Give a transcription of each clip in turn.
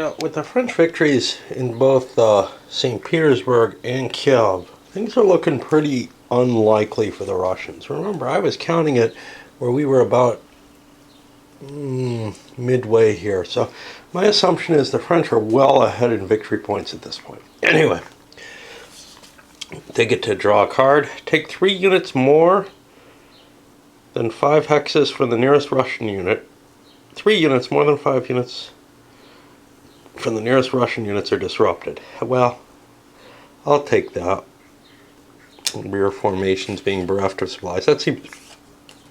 With the French victories in both St. Petersburg and Kiev, things are looking pretty unlikely for the Russians. Remember, I was counting it where we were about midway here. So my assumption is the French are well ahead in victory points at this point. Anyway, they get to draw a card. Take 3 units more than 5 hexes for the nearest Russian unit. 3 units more than 5 units from the nearest Russian units are disrupted. Well, I'll take that. Rear formations being bereft of supplies. That seems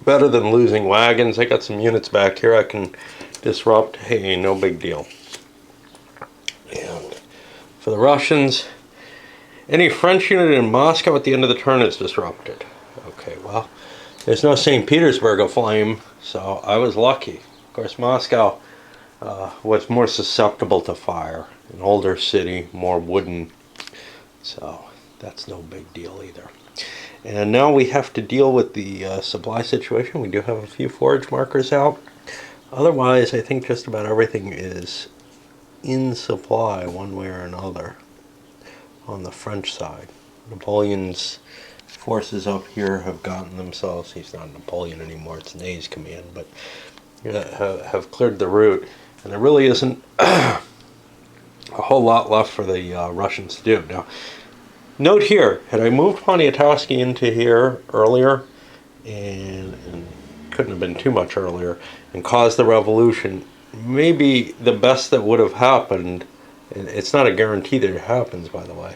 better than losing wagons. I got some units back here I can disrupt. Hey, no big deal. And for the Russians, any French unit in Moscow at the end of the turn is disrupted. Okay, well, there's no St. Petersburg aflame, so I was lucky. Of course, Moscow was more susceptible to fire. An older city, more wooden, so that's no big deal either. And now we have to deal with the supply situation. We do have a few forage markers out. Otherwise, I think just about everything is in supply one way or another on the French side. Napoleon's forces up here have gotten themselves, he's not Napoleon anymore, it's Ney's command, but have cleared the route. And there really isn't a whole lot left for the Russians to do. Now, note here, had I moved Poniatowski into here earlier, and couldn't have been too much earlier, and caused the revolution, maybe the best that would have happened, and it's not a guarantee that it happens, by the way,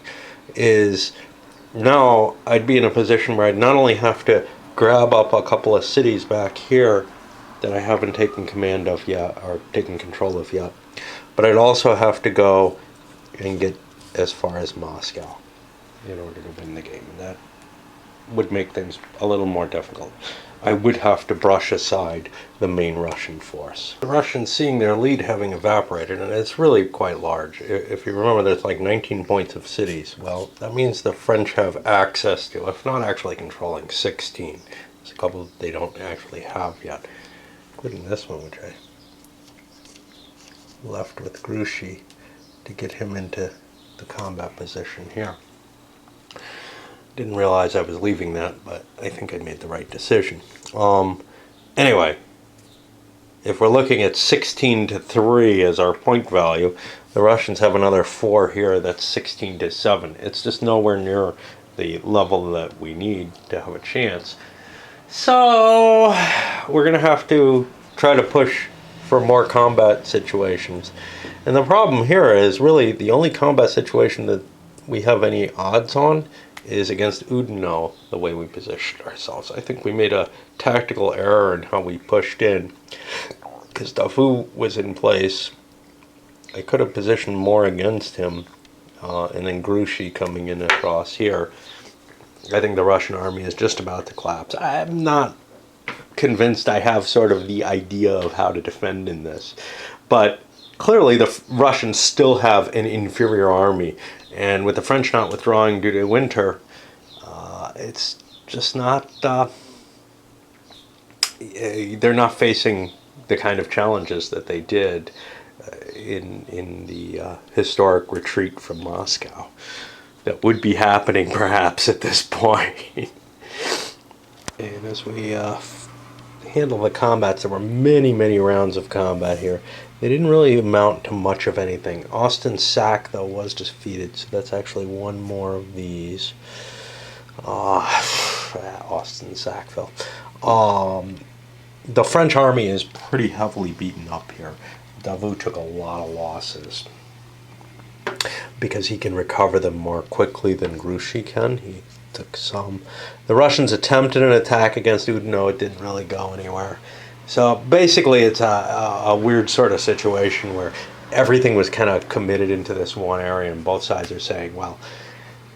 is now I'd be in a position where I'd not only have to grab up a couple of cities back here that I haven't taken command of yet, or taken control of yet, but I'd also have to go and get as far as Moscow in order to win the game. And that would make things a little more difficult. I would have to brush aside the main Russian force. The Russians, seeing their lead having evaporated, and it's really quite large. If you remember, there's like 19 points of cities. Well, that means the French have access to, if not actually controlling, 16. There's a couple that they don't actually have yet, including this one, which I left with Grouchy to get him into the combat position here. Didn't realize I was leaving that, but I think I made the right decision. Anyway, if we're looking at 16-3 as our point value, the Russians have another 4 here, that's 16-7. It's just nowhere near the level that we need to have a chance. So we're going to have to try to push for more combat situations. And the problem here is really the only combat situation that we have any odds on is against Oudinot, the way we positioned ourselves. I think we made a tactical error in how we pushed in, because Davout was in place. I could have positioned more against him, and then Grouchy coming in across here. I think the Russian army is just about to collapse. I'm not convinced I have sort of the idea of how to defend in this, but clearly the Russians still have an inferior army, and with the French not withdrawing due to winter, it's just not, they're not facing the kind of challenges that they did in the historic retreat from Moscow that would be happening perhaps at this point. And as we handle the combats, there were many rounds of combat here. They didn't really amount to much of anything. Austin Sac, though, was defeated, so that's actually one more of these. Austin Sackville. The French army is pretty heavily beaten up here. Davout took a lot of losses because he can recover them more quickly than Grouchy can. He took some. The Russians attempted an attack against Oudinot. It didn't really go anywhere. So basically it's a weird sort of situation where everything was kind of committed into this one area, and both sides are saying, well,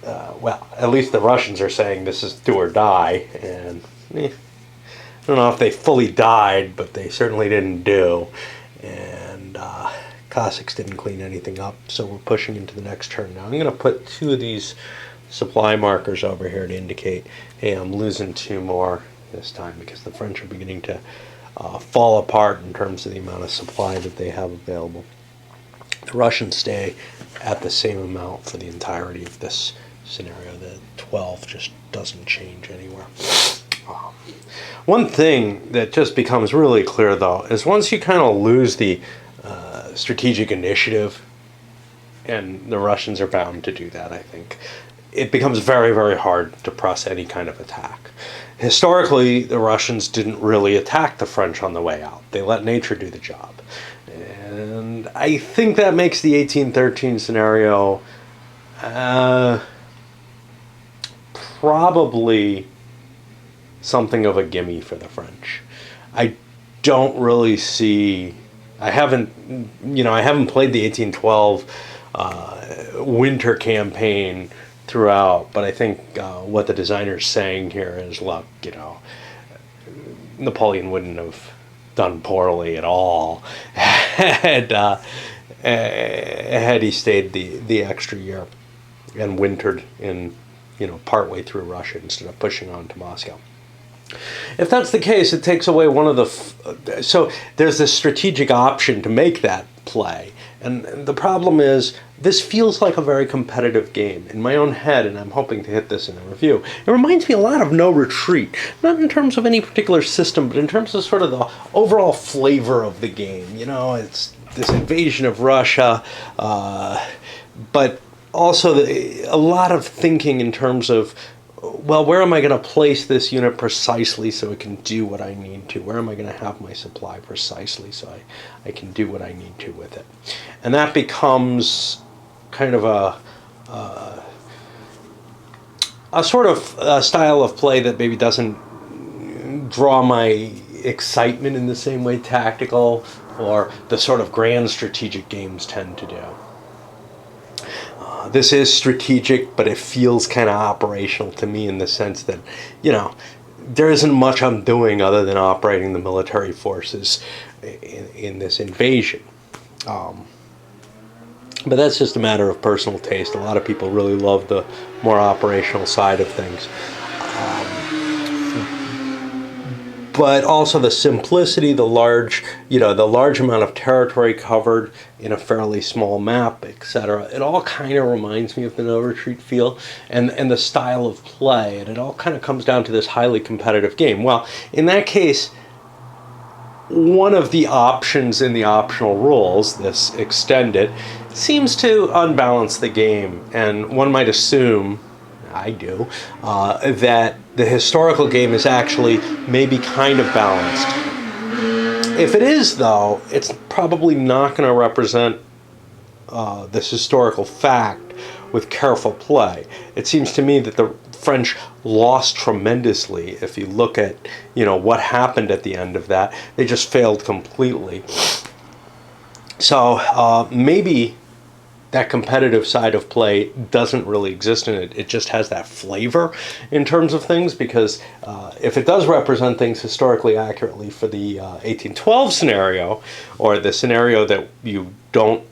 at least the Russians are saying this is do or die, and I don't know if they fully died, but they certainly didn't do. And Cossacks didn't clean anything up, so we're pushing into the next turn now. I'm going to put 2 of these supply markers over here to indicate, hey, I'm losing 2 more this time, because the French are beginning to fall apart in terms of the amount of supply that they have available. The Russians stay at the same amount for the entirety of this scenario. The 12 just doesn't change anywhere. One thing that just becomes really clear, though, is once you kind of lose the strategic initiative, and the Russians are bound to do that, I think, it becomes very, very hard to press any kind of attack. Historically, the Russians didn't really attack the French on the way out. They let nature do the job. And I think that makes the 1813 scenario probably something of a gimme for the French. I don't really see... I haven't played the 1812 winter campaign throughout, but I think what the designer's saying here is, look, Napoleon wouldn't have done poorly at all had he stayed the extra year and wintered in partway through Russia instead of pushing on to Moscow. If that's the case, it takes away one of the... so there's this strategic option to make that play. And the problem is, this feels like a very competitive game. In my own head, and I'm hoping to hit this in the review, it reminds me a lot of No Retreat. Not in terms of any particular system, but in terms of sort of the overall flavor of the game. It's this invasion of Russia, but also a lot of thinking in terms of, well, where am I going to place this unit precisely so it can do what I need to? Where am I going to have my supply precisely so I can do what I need to with it? And that becomes kind of a sort of style of play that maybe doesn't draw my excitement in the same way tactical or the sort of grand strategic games tend to do. This is strategic, but it feels kind of operational to me in the sense that, there isn't much I'm doing other than operating the military forces in this invasion. But that's just a matter of personal taste. A lot of people really love the more operational side of things. But also the simplicity, the large amount of territory covered in a fairly small map, etc. It all kind of reminds me of the No Retreat feel and the style of play, and it all kind of comes down to this highly competitive game. Well, in that case, one of the options in the optional rules, this extended, seems to unbalance the game, and one might assume, I do, that the historical game is actually maybe kind of balanced. If it is, though, it's probably not going to represent this historical fact with careful play. It seems to me that the French lost tremendously. If you look at, what happened at the end of that, they just failed completely. So maybe that competitive side of play doesn't really exist in it. It just has that flavor in terms of things, because if it does represent things historically accurately for the 1812 scenario, or the scenario that you don't,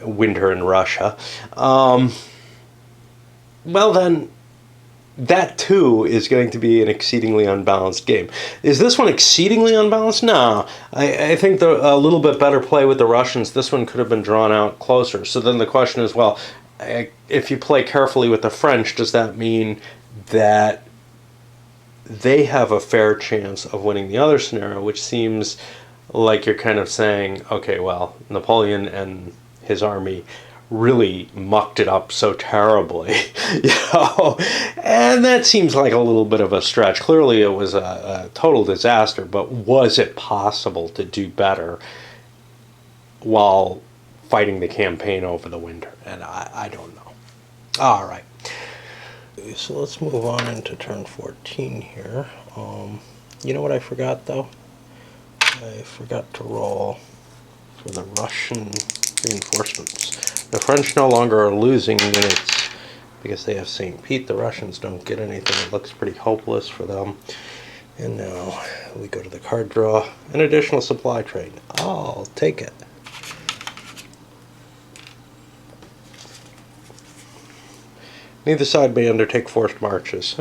winter in Russia, well then, that too is going to be an exceedingly unbalanced game. Is this one exceedingly unbalanced? No. I think a little bit better play with the Russians, this one could have been drawn out closer. So then the question is, well, if you play carefully with the French, does that mean that they have a fair chance of winning the other scenario, which seems like you're kind of saying, okay, well, Napoleon and his army really mucked it up so terribly, and that seems like a little bit of a stretch. Clearly it was a total disaster, but was it possible to do better while fighting the campaign over the winter? And I don't know. All right. So let's move on into turn 14 here. You know what I forgot, though? I forgot to roll for the Russian reinforcements. The French no longer are losing units because they have St. Pete. The Russians don't get anything. It looks pretty hopeless for them. And now we go to the card draw. An additional supply train. I'll take it. Neither side may undertake forced marches.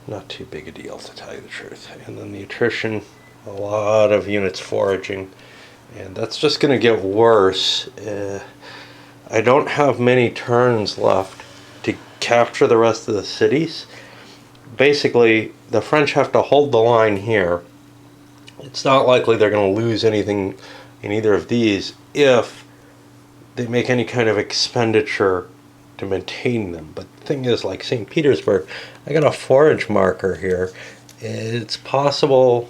Not too big a deal, to tell you the truth. And then the attrition, a lot of units foraging. And that's just going to get worse. I don't have many turns left to capture the rest of the cities. Basically, the French have to hold the line here. It's not likely they're going to lose anything in either of these if they make any kind of expenditure to maintain them. But the thing is, like St. Petersburg, I got a forage marker here. It's possible,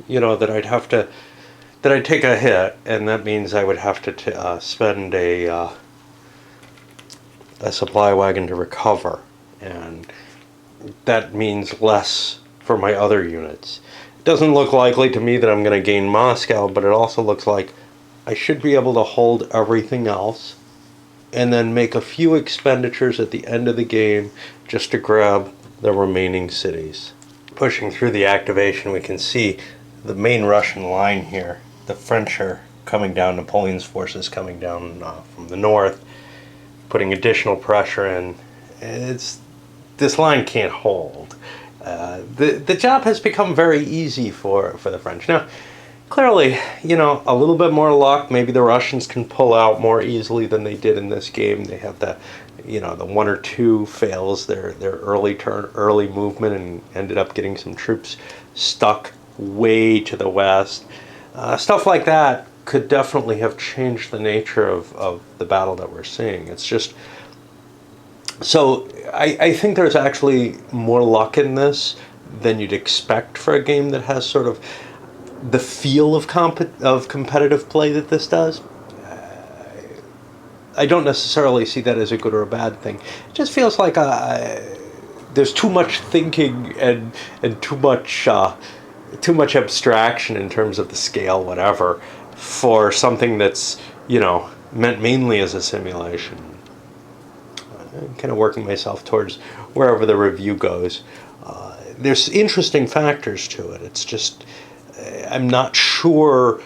that I'd take a hit, and that means I would have to spend a supply wagon to recover, and that means less for my other units. It doesn't look likely to me that I'm going to gain Moscow, but it also looks like I should be able to hold everything else and then make a few expenditures at the end of the game just to grab the remaining cities. Pushing through the activation, we can see the main Russian line here. The French are coming down, Napoleon's forces coming down from the north, putting additional pressure in. This line can't hold. The job has become very easy for the French. Now, clearly, a little bit more luck. Maybe the Russians can pull out more easily than they did in this game. They have the one or two fails, their early movement, and ended up getting some troops stuck way to the west. Stuff like that could definitely have changed the nature of the battle that we're seeing. It's just... So I think there's actually more luck in this than you'd expect for a game that has sort of the feel of competitive play that this does. I don't necessarily see that as a good or a bad thing. It just feels like there's too much thinking and too much abstraction in terms of the scale, whatever, for something that's meant mainly as a simulation. I'm kind of working myself towards wherever the review goes. There's interesting factors to it. It's just I'm not sure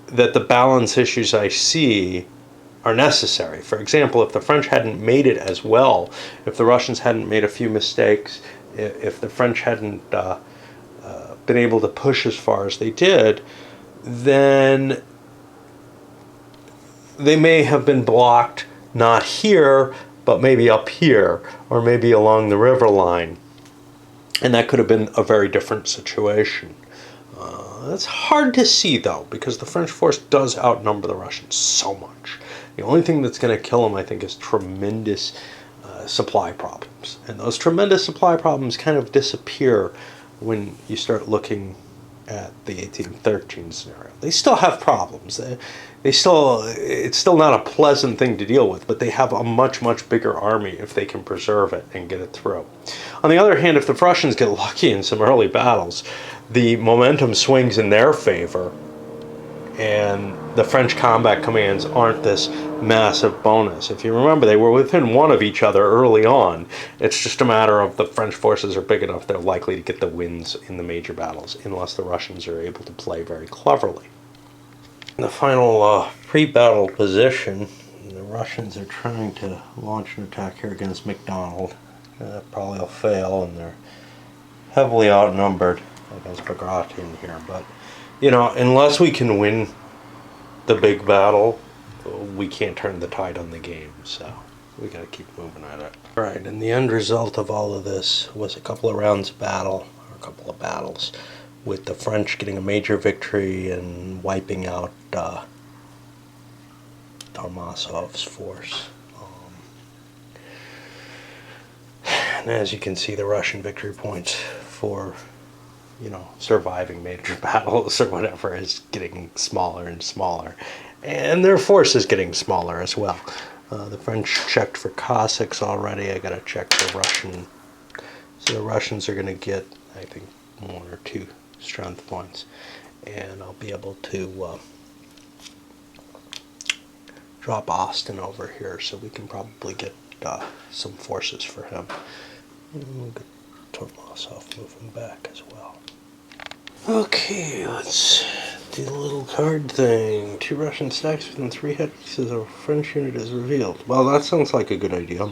that the balance issues I see are necessary. For example, if the French hadn't made it as well, if the Russians hadn't made a few mistakes, if the French hadn't been able to push as far as they did, then they may have been blocked not here, but maybe up here, or maybe along the river line. And that could have been a very different situation. That's hard to see, though, because the French force does outnumber the Russians so much. The only thing that's going to kill them, I think, is tremendous supply problems. And those tremendous supply problems kind of disappear when you start looking at the 1813 scenario. They still have problems. It's still not a pleasant thing to deal with, but they have a much, much bigger army if they can preserve it and get it through. On the other hand, if the Russians get lucky in some early battles, the momentum swings in their favor, and the French combat commands aren't this massive bonus. If you remember, they were within one of each other early on. It's just a matter of the French forces are big enough they're likely to get the wins in the major battles, unless the Russians are able to play very cleverly. In the final pre-battle position, the Russians are trying to launch an attack here against McDonald. That probably will fail, and they're heavily outnumbered against Bagration here. But, unless we can win the big battle, we can't turn the tide on the game, so we gotta keep moving at it. Alright, and the end result of all of this was a couple of rounds of battle, or a couple of battles, with the French getting a major victory and wiping out Tormasov's force. And as you can see, the Russian victory points for surviving major battles or whatever is getting smaller and smaller. And their force is getting smaller as well. The French checked for Cossacks already. I gotta check for Russian. So the Russians are gonna get, I think, 1 or 2 strength points. And I'll be able to drop Austin over here, so we can probably get some forces for him. And we'll get Tormasov moving back as well. Okay, let's do the little card thing. 2 Russian stacks within 3 hit pieces of a French unit is revealed. Well, that sounds like a good idea.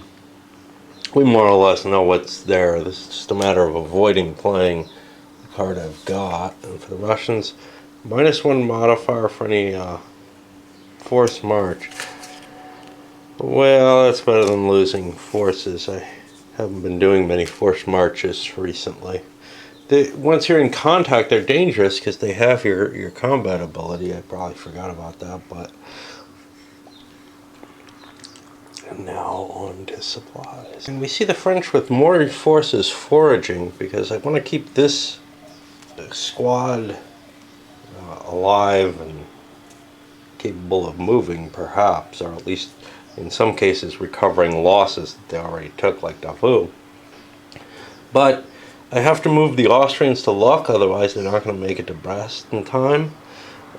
We more or less know what's there. This is just a matter of avoiding playing the card I've got. And for the Russians, -1 modifier for any forced march. Well, that's better than losing forces. I haven't been doing many forced marches recently. Once you're in contact, they're dangerous because they have your combat ability. I probably forgot about that, but now on to supplies. And we see the French with more forces foraging because I want to keep this squad alive and capable of moving, perhaps, or at least in some cases recovering losses that they already took, like Davout. But I have to move the Austrians to Luck, otherwise they're not going to make it to Brest in time.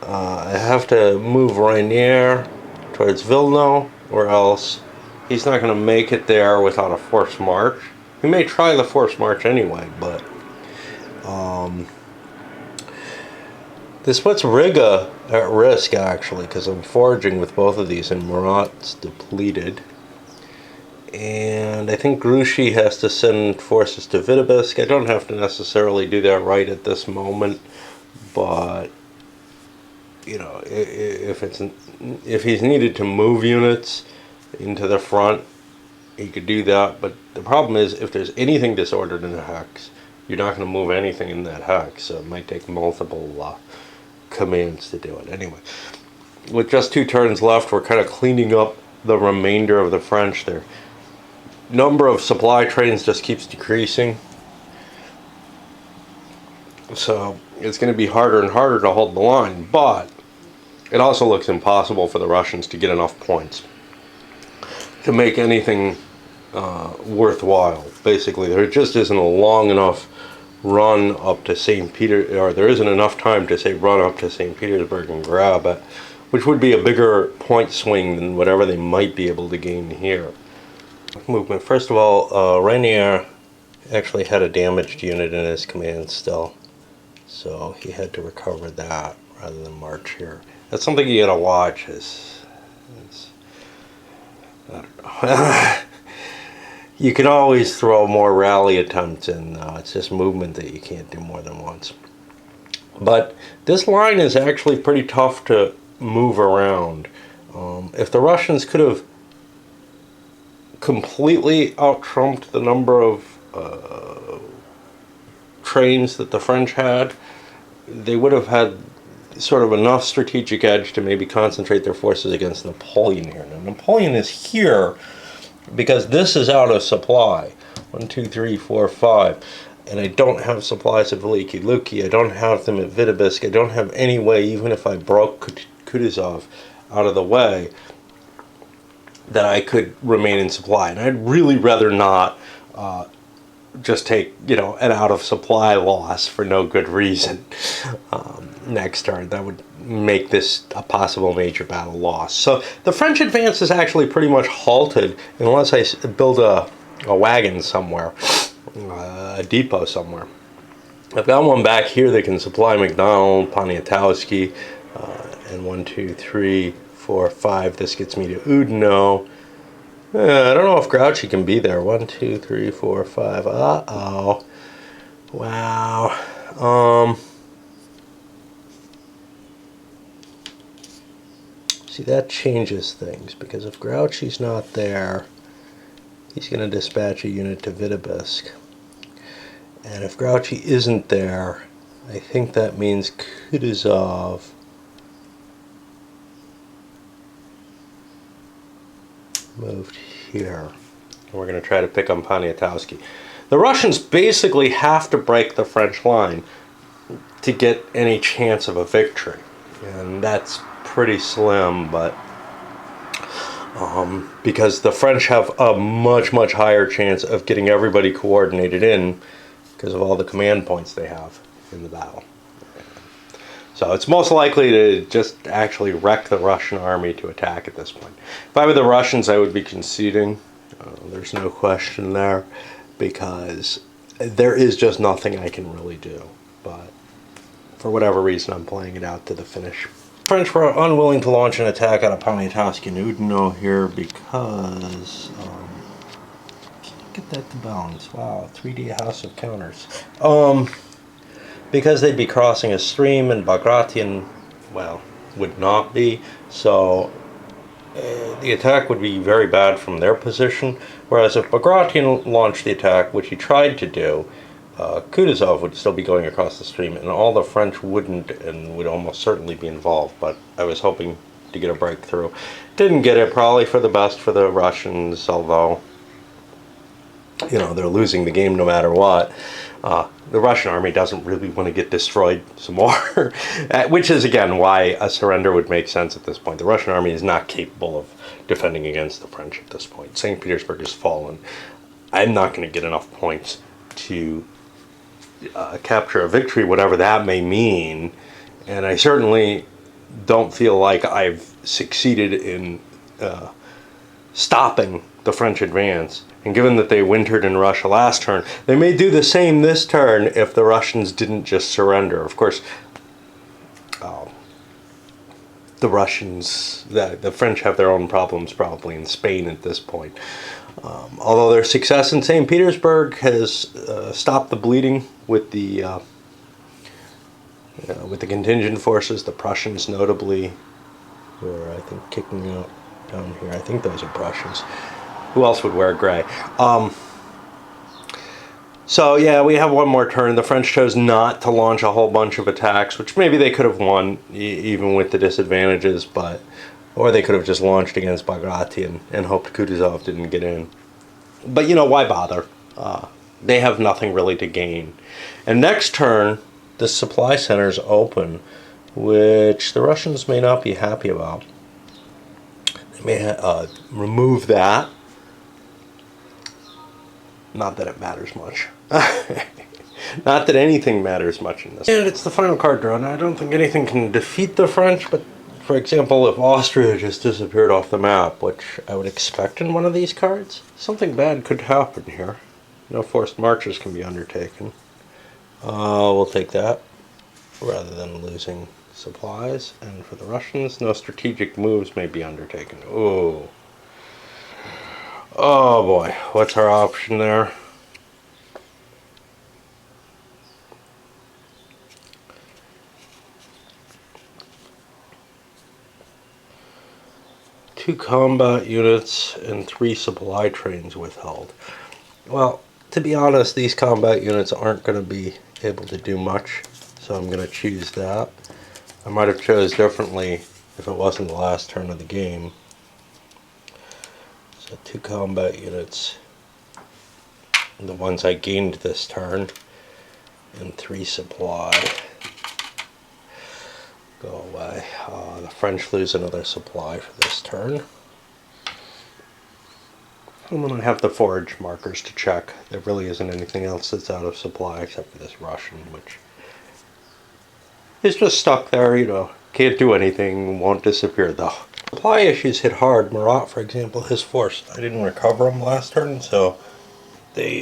I have to move Rainier towards Vilno, or else he's not going to make it there without a forced march. He may try the forced march anyway, but this puts Riga at risk, actually, because I'm foraging with both of these, and Murat's depleted. And I think Grouchy has to send forces to Vitebsk. I don't have to necessarily do that right at this moment, but you know, if he's needed to move units into the front, he could do that. But the problem is, if there's anything disordered in the hex, you're not going to move anything in that hex. So it might take multiple commands to do it. Anyway, with just 2 turns left, we're kind of cleaning up the remainder of the French. Their number of supply trains just keeps decreasing, so it's going to be harder and harder to hold the line, but it also looks impossible for the Russians to get enough points to make anything worthwhile. Basically, there just isn't a long enough run up to St. Peter, or there isn't enough time to say run up to St. Petersburg and grab it, which would be a bigger point swing than whatever they might be able to gain here. Movement. First of all, Rainier actually had a damaged unit in his command still, so he had to recover that rather than march here. That's something you gotta watch. I don't know. You can always throw more rally attempts in. It's just movement that you can't do more than once. But this line is actually pretty tough to move around. If the Russians could have completely out-trumped the number of trains that the French had, they would have had sort of enough strategic edge to maybe concentrate their forces against Napoleon here. Now, Napoleon is here because this is out of supply. 1, 2, 3, 4, 5. And I don't have supplies at Veliki Luki. I don't have them at Vitebsk. I don't have any way, even if I broke Kutuzov out of the way, that I could remain in supply. And I'd really rather not just take, you know, an out of supply loss for no good reason next turn. That would make this a possible major battle loss. So the French advance is actually pretty much halted unless I build a wagon somewhere, a depot somewhere. I've got one back here that can supply McDonald, Poniatowski, and 1, 2, 3, 4, 5. This gets me to Oudinot. I don't know if Grouchy can be there. 1, 2, 3, 4, 5. Uh-oh. Wow. See, that changes things, because if Grouchy's not there, he's going to dispatch a unit to Vitebsk. And if Grouchy isn't there, I think that means Kutuzov moved here. And we're going to try to pick on Poniatowski. The Russians basically have to break the French line to get any chance of a victory. And that's pretty slim, but because the French have a much higher chance of getting everybody coordinated in because of all the command points they have in the battle. So it's most likely to just actually wreck the Russian army to attack at this point. If I were the Russians, I would be conceding. There's no question there, because there is just nothing I can really do. But for whatever reason, I'm playing it out to the finish. French were unwilling to launch an attack out of Poniatowski and Oudinot here because can't get that to balance. Wow, 3D House of Counters. because they'd be crossing a stream and Bagration, well, would not be. So the attack would be very bad from their position. Whereas if Bagration launched the attack, which he tried to do, Kutuzov would still be going across the stream, and all the French wouldn't, and would almost certainly be involved. But I was hoping to get a breakthrough. Didn't get it, probably for the best for the Russians, although, you know, they're losing the game no matter what. The Russian army doesn't really want to get destroyed some more, which is, again, why a surrender would make sense at this point. The Russian army is not capable of defending against the French at this point. St. Petersburg has fallen. I'm not going to get enough points to capture a victory, whatever that may mean, and I certainly don't feel like I've succeeded in stopping the French advance. And given that they wintered in Russia last turn, they may do the same this turn if the Russians didn't just surrender. Of course, the Russians, the French have their own problems probably in Spain at this point. Although their success in St. Petersburg has stopped the bleeding with the contingent forces, the Prussians notably, who are, I think, kicking out down here. I think those are Prussians. Who else would wear gray? So yeah, we have one more turn. The French chose not to launch a whole bunch of attacks, which maybe they could have won even with the disadvantages, or they could have just launched against Bagration and hoped Kutuzov didn't get in. But you know, why bother? They have nothing really to gain. And next turn, the supply center's open, which the Russians may not be happy about. They may remove that. Not that it matters much. Not that anything matters much in this. And it's the final card draw, and I don't think anything can defeat the French, but for example, if Austria just disappeared off the map, which I would expect in one of these cards, something bad could happen here. No forced marches can be undertaken. We'll take that, rather than losing supplies. And for the Russians, no strategic moves may be undertaken. Ooh. Oh boy, what's our option there? Two combat units and 3 supply trains withheld. Well, to be honest, these combat units aren't going to be able to do much, so I'm going to choose that. I might have chose differently if it wasn't the last turn of the game. So 2 combat units, the ones I gained this turn, and 3 supply. Go away. The French lose another supply for this turn. And then I have the forage markers to check. There really isn't anything else that's out of supply except for this Russian, which is just stuck there, you know. Can't do anything, won't disappear though. Supply issues hit hard. Marat, for example, his force. I didn't recover him last turn, so they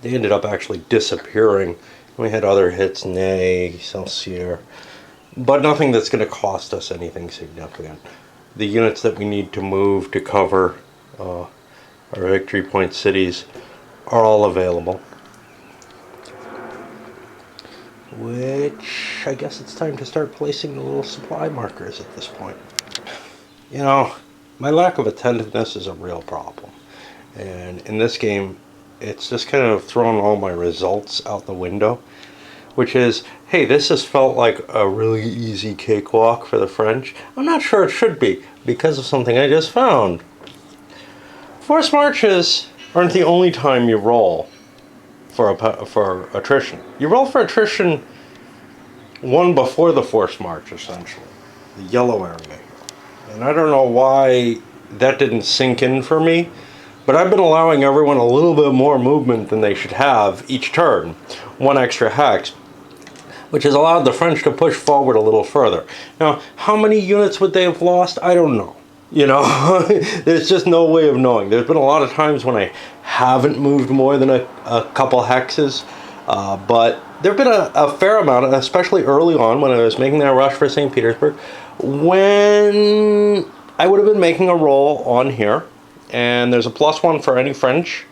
they ended up actually disappearing. We had other hits, Ney, Celsier, but nothing that's going to cost us anything significant. The units that we need to move to cover our victory point cities are all available. Which, I guess it's time to start placing the little supply markers at this point. You know, my lack of attentiveness is a real problem. And in this game, it's just kind of thrown all my results out the window. Which is, hey, this has felt like a really easy cakewalk for the French. I'm not sure it should be, because of something I just found. Forced marches aren't the only time you roll for attrition. You roll for attrition one before the forced march, essentially. The yellow area here. And I don't know why that didn't sink in for me, but I've been allowing everyone a little bit more movement than they should have each turn. 1 extra hex, which has allowed the French to push forward a little further. Now, how many units would they have lost? I don't know. You know, there's just no way of knowing. There's been a lot of times when I haven't moved more than a couple hexes, but there have been a fair amount, especially early on when I was making that rush for St. Petersburg, when I would have been making a roll on here, and there's a +1 for any French,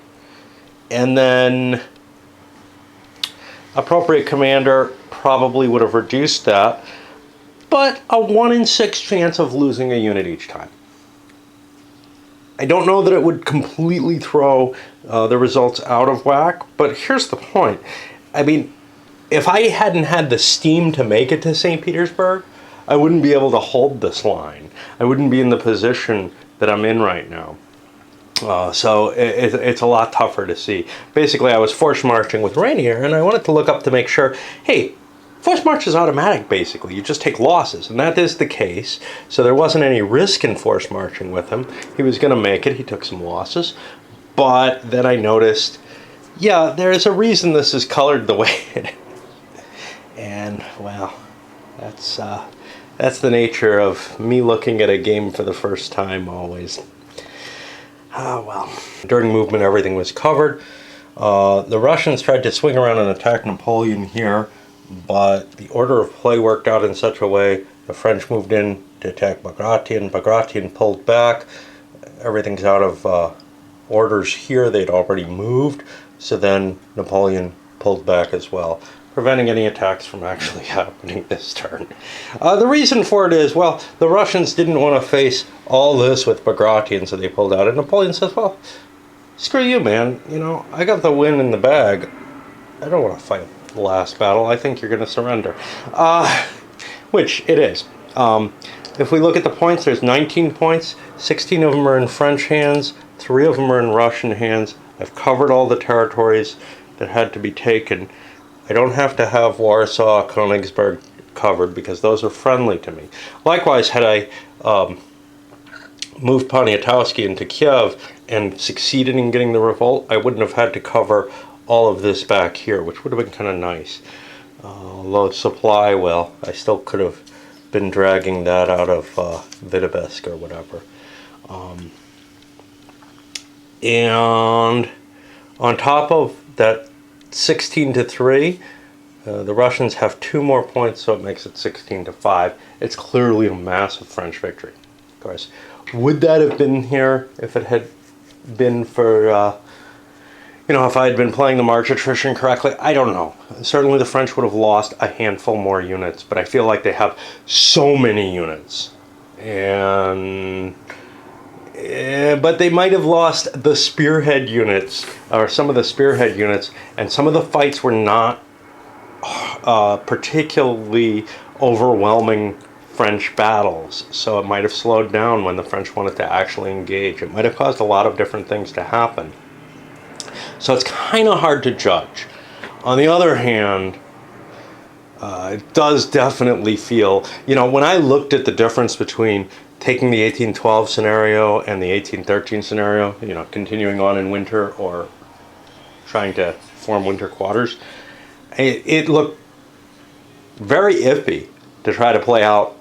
and then appropriate commander probably would have reduced that, but a 1 in 6 chance of losing a unit each time. I don't know that it would completely throw the results out of whack, but here's the point. I mean, if I hadn't had the steam to make it to St. Petersburg, I wouldn't be able to hold this line. I wouldn't be in the position that I'm in right now. So it's a lot tougher to see. Basically, I was force marching with Rainier, and I wanted to look up to make sure, hey, force march is automatic, basically. You just take losses, and that is the case. So there wasn't any risk in force marching with him. He was going to make it. He took some losses. But then I noticed, yeah, there's a reason this is colored the way it is. And, well, that's the nature of me looking at a game for the first time always. Well. During movement, everything was covered. The Russians tried to swing around and attack Napoleon here, but the order of play worked out in such a way the French moved in to attack Bagration. Bagration pulled back. Everything's out of orders here. They'd already moved, so then Napoleon pulled back as well, preventing any attacks from actually happening this turn. The reason for it is, well, the Russians didn't want to face all this with Bagration, so they pulled out. And Napoleon says, well, screw you, man. You know, I got the win in the bag. I don't want to fight the last battle. I think you're going to surrender. Which it is. If we look at the points, there's 19 points. 16 of them are in French hands. 3 of them are in Russian hands. I've covered all the territories that had to be taken. I don't have to have Warsaw, Königsberg covered because those are friendly to me. Likewise, had I moved Poniatowski into Kiev and succeeded in getting the revolt, I wouldn't have had to cover all of this back here, which would have been kind of nice. Although supply, well, I still could have been dragging that out of Vitebsk or whatever. And on top of that 16-3, the Russians have 2 more points, so it makes it 16-5. It's clearly a massive French victory. Of course, would that have been here if it had been for, if I had been playing the March attrition correctly? I don't know. Certainly the French would have lost a handful more units, but I feel like they have so many units. But they might have lost the spearhead units, or some of the spearhead units, and some of the fights were not particularly overwhelming French battles, so it might have slowed down when the French wanted to actually engage. It might have caused a lot of different things to happen. So it's kind of hard to judge. On the other hand, it does definitely feel, when I looked at the difference between taking the 1812 scenario and the 1813 scenario, continuing on in winter or trying to form winter quarters, it looked very iffy to try to play out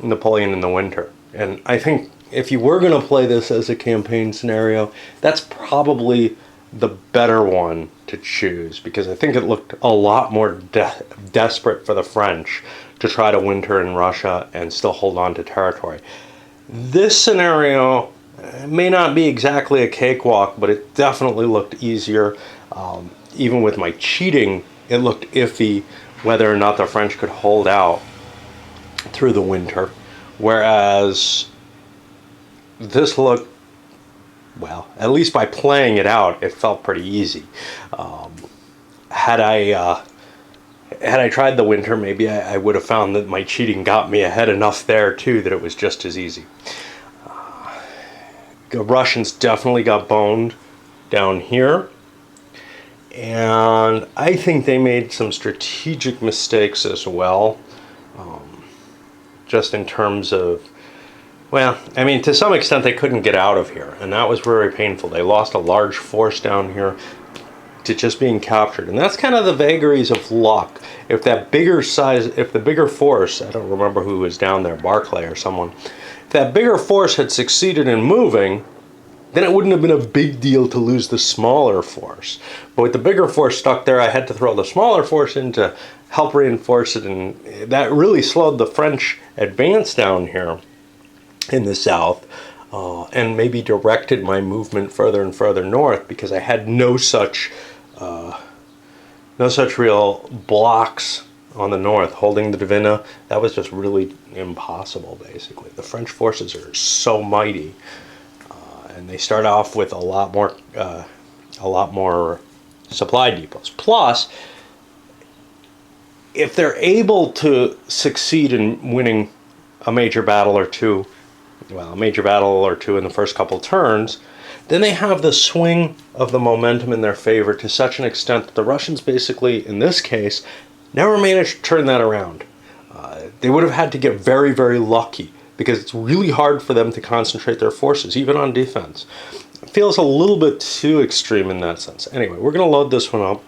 Napoleon in the winter. And I think if you were going to play this as a campaign scenario, that's probably the better one to choose, because I think it looked a lot more desperate for the French to try to winter in Russia and still hold on to territory. This scenario may not be exactly a cakewalk, but it definitely looked easier. Even with my cheating, it looked iffy whether or not the French could hold out through the winter. Whereas this looked, well, at least by playing it out, it felt pretty easy. Had I tried the winter, maybe I would have found that my cheating got me ahead enough there too that it was just as easy. The Russians definitely got boned down here, and I think they made some strategic mistakes as well, just in terms of, well, I mean, to some extent they couldn't get out of here, and that was very painful. They lost a large force down here to just being captured, and that's kind of the vagaries of luck. If the bigger force, I don't remember who was down there, Barclay or someone, if that bigger force had succeeded in moving, then it wouldn't have been a big deal to lose the smaller force. But with the bigger force stuck there, I had to throw the smaller force in to help reinforce it, and that really slowed the French advance down here in the south, and maybe directed my movement further and further north, because I had no such no such real blocks on the north holding the Dvina. That was just really impossible, basically. The French forces are so mighty, and they start off with a lot more supply depots. Plus, if they're able to succeed in winning a major battle or two, well, a major battle or two in the first couple turns, then they have the swing of the momentum in their favor to such an extent that the Russians basically, in this case, never managed to turn that around. They would have had to get very, very lucky, because it's really hard for them to concentrate their forces, even on defense. It feels a little bit too extreme in that sense. Anyway, we're going to load this one up.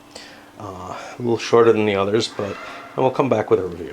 A little shorter than the others, but and we'll come back with a review.